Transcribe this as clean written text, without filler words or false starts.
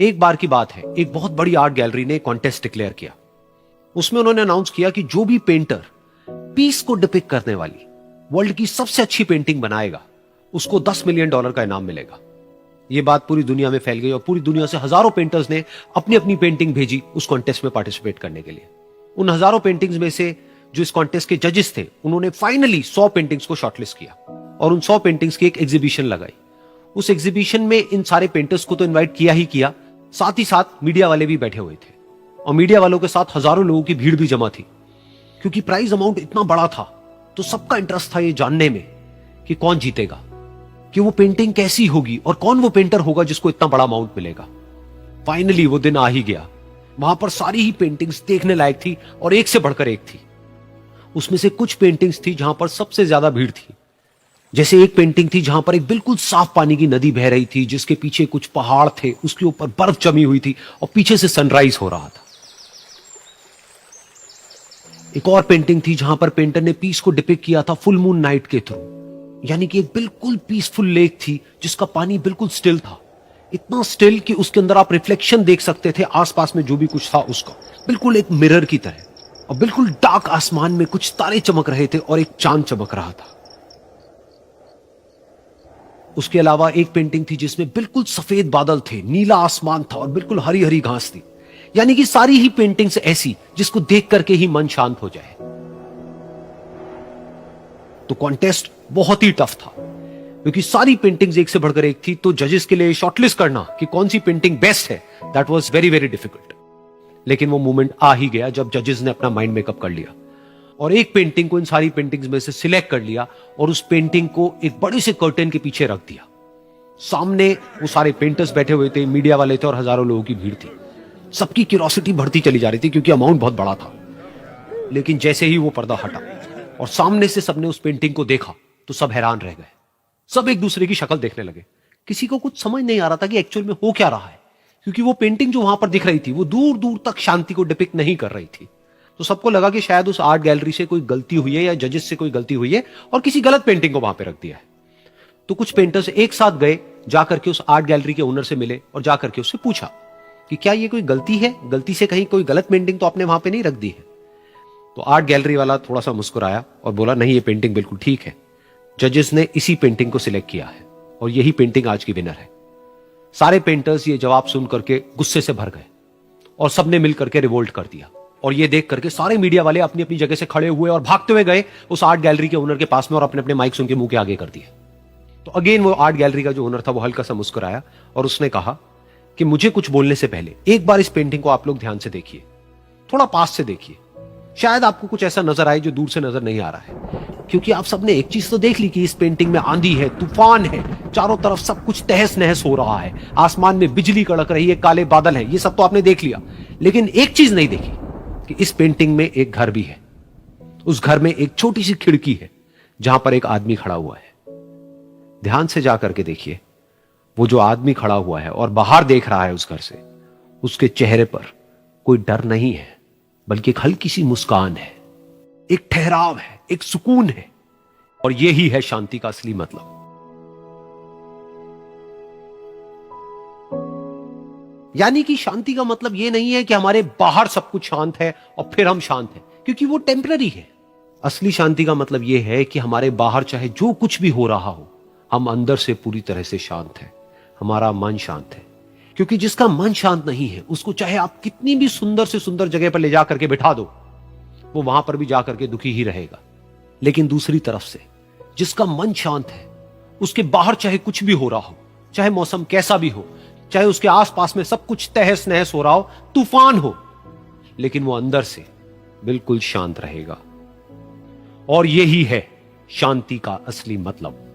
एक बार की बात है, एक बहुत बड़ी आर्ट गैलरी ने कॉन्टेस्ट डिक्लेयर किया। उसमें उन्होंने अनाउंस किया कि जो भी पेंटर पीस को डिपिक्ट करने वाली वर्ल्ड की सबसे अच्छी पेंटिंग बनाएगा उसको $10 मिलियन का इनाम मिलेगा। यह बात पूरी दुनिया में फैल गई और पूरी दुनिया से हजारों पेंटर्स ने अपनी अपनी पेंटिंग भेजी उस कॉन्टेस्ट में पार्टिसिपेट करने के लिए। उन हजारों पेंटिंग्स में से जो इस कॉन्टेस्ट के जजेस थे उन्होंने फाइनली 100 पेंटिंग्स को शॉर्टलिस्ट किया और उन 100 पेंटिंग्स की एक एग्जीबिशन लगाई। उस एग्जीबिशन में इन सारे पेंटर्स को तो इनवाइट किया ही किया, साथ ही साथ मीडिया वाले भी बैठे हुए थे और मीडिया वालों के साथ हजारों लोगों की भीड़ भी जमा थी। क्योंकि प्राइज अमाउंट इतना बड़ा था तो सबका इंटरेस्ट था ये जानने में कि कौन जीतेगा, कि वो पेंटिंग कैसी होगी और कौन वो पेंटर होगा जिसको इतना बड़ा अमाउंट मिलेगा। फाइनली वो दिन आ ही गया। वहां पर सारी ही पेंटिंग्स देखने लायक थी और एक से बढ़कर एक थी। उसमें से कुछ पेंटिंग्स थी जहां पर सबसे ज्यादा भीड़ थी। जैसे एक पेंटिंग थी जहां पर एक बिल्कुल साफ पानी की नदी बह रही थी, जिसके पीछे कुछ पहाड़ थे, उसके ऊपर बर्फ जमी हुई थी और पीछे से सनराइज हो रहा था। एक और पेंटिंग थी जहां पर पेंटर ने पीस को डिपिक्ट किया था फुल मून नाइट के थ्रू, यानी कि एक बिल्कुल पीसफुल लेक थी जिसका पानी बिल्कुल स्टिल था, इतना स्टिल कि उसके अंदर आप रिफ्लेक्शन देख सकते थे आसपास में जो भी कुछ था उसका, बिल्कुल एक मिरर की तरह। और बिल्कुल डार्क आसमान में कुछ तारे चमक रहे थे और एक चांद चमक रहा था। उसके अलावा एक पेंटिंग थी जिसमें बिल्कुल सफेद बादल थे, नीला आसमान था और बिल्कुल हरी हरी घास थी। यानी कि सारी ही पेंटिंग्स ऐसी जिसको देख करके ही मन शांत हो जाए। तो कॉन्टेस्ट बहुत ही टफ था क्योंकि सारी पेंटिंग्स एक से बढ़कर एक थी। तो जजेस के लिए शॉर्टलिस्ट करना कि कौन सी पेंटिंग बेस्ट है, that was very very difficult. लेकिन वो मोमेंट आ ही गया जब जजेस ने अपना माइंड मेकअप कर लिया और एक पेंटिंग को इन सारी पेंटिंग्स में से सिलेक्ट कर लिया और उस पेंटिंग को एक बड़े से कर्टेन के पीछे रख दिया। सामने वो सारे पेंटर्स बैठे हुए थे, मीडिया वाले थे और हजारों लोगों की भीड़ थी। सबकी क्यूरियोसिटी बढ़ती चली जा रही थी क्योंकि अमाउंट बहुत बड़ा था। लेकिन जैसे ही वो पर्दा हटा और सामने से सबने उस पेंटिंग को देखा तो सब हैरान रह गए। सब एक दूसरे की शक्ल देखने लगे। किसी को कुछ समझ नहीं आ रहा था कि एक्चुअल में हो क्या रहा है, क्योंकि वो पेंटिंग जो वहां पर दिख रही थी वो दूर दूर तक शांति को डिपिक्ट नहीं कर रही थी। तो सबको लगा कि शायद उस आर्ट गैलरी से कोई गलती हुई है या जजेस से कोई गलती हुई है और किसी गलत पेंटिंग को वहां पे रख दिया है। तो कुछ पेंटर्स एक साथ गए, जाकर के उस आर्ट गैलरी के ओनर से मिले और जाकर के उससे पूछा कि क्या ये कोई गलती है, गलती से कहीं कोई गलत पेंटिंग तो आपने वहां पे नहीं रख दी है। तो आर्ट गैलरी वाला थोड़ा सा मुस्कुराया और बोला, नहीं, ये पेंटिंग बिल्कुल ठीक है। जजेस ने इसी पेंटिंग को सिलेक्ट किया है और यही पेंटिंग आज की विनर है। सारे पेंटर्स ये जवाब सुन करके गुस्से से भर गए और सबने मिल करके रिवोल्ट कर दिया। और ये देख करके सारे मीडिया वाले अपनी अपनी जगह से खड़े हुए और भागते हुए गए उस आर्ट गैलरी के ओनर के पास में और अपने अपने माइक्स उनके मुंह के आगे कर दिए। तो अगेन वो आर्ट गैलरी का जो ओनर था वो हल्का सा मुस्कुराया और उसने कहा कि मुझे कुछ बोलने से पहले एक बार इस पेंटिंग को आप लोग ध्यान से देखिए, थोड़ा पास से देखिए, शायद आपको कुछ ऐसा नजर आए जो दूर से नजर नहीं आ रहा है। क्योंकि आप सबने एक चीज तो देख ली कि इस पेंटिंग में आंधी है, तूफान है, चारों तरफ सब कुछ तहस नहस हो रहा है, आसमान में बिजली कड़क रही है, काले बादल है, ये सब तो आपने देख लिया। लेकिन एक चीज नहीं देखी कि इस पेंटिंग में एक घर भी है। उस घर में एक छोटी सी खिड़की है जहां पर एक आदमी खड़ा हुआ है। ध्यान से जाकर के देखिए, वो जो आदमी खड़ा हुआ है और बाहर देख रहा है उस घर से, उसके चेहरे पर कोई डर नहीं है बल्कि एक हल्की सी मुस्कान है, एक ठहराव है, एक सुकून है। और यही है शांति का असली मतलब। यानी कि शांति का मतलब यह नहीं है कि हमारे बाहर सब कुछ शांत है और फिर हम शांत हैं, क्योंकि वो टेम्पररी है। असली शांति का मतलब यह है कि हमारे बाहर चाहे जो कुछ भी हो रहा हो, हम अंदर से पूरी तरह से शांत हैं, हमारा मन शांत है। क्योंकि जिसका मन शांत नहीं है उसको चाहे आप कितनी भी सुंदर से सुंदर जगह पर ले जाकर के बिठा दो, वो वहां पर भी जाकर के दुखी ही रहेगा। लेकिन दूसरी तरफ से जिसका मन शांत है, उसके बाहर चाहे कुछ भी हो रहा हो, चाहे मौसम कैसा भी हो, चाहे उसके आसपास में सब कुछ तहस नहस हो रहा हो, तूफान हो, लेकिन वो अंदर से बिल्कुल शांत रहेगा। और यही है शांति का असली मतलब।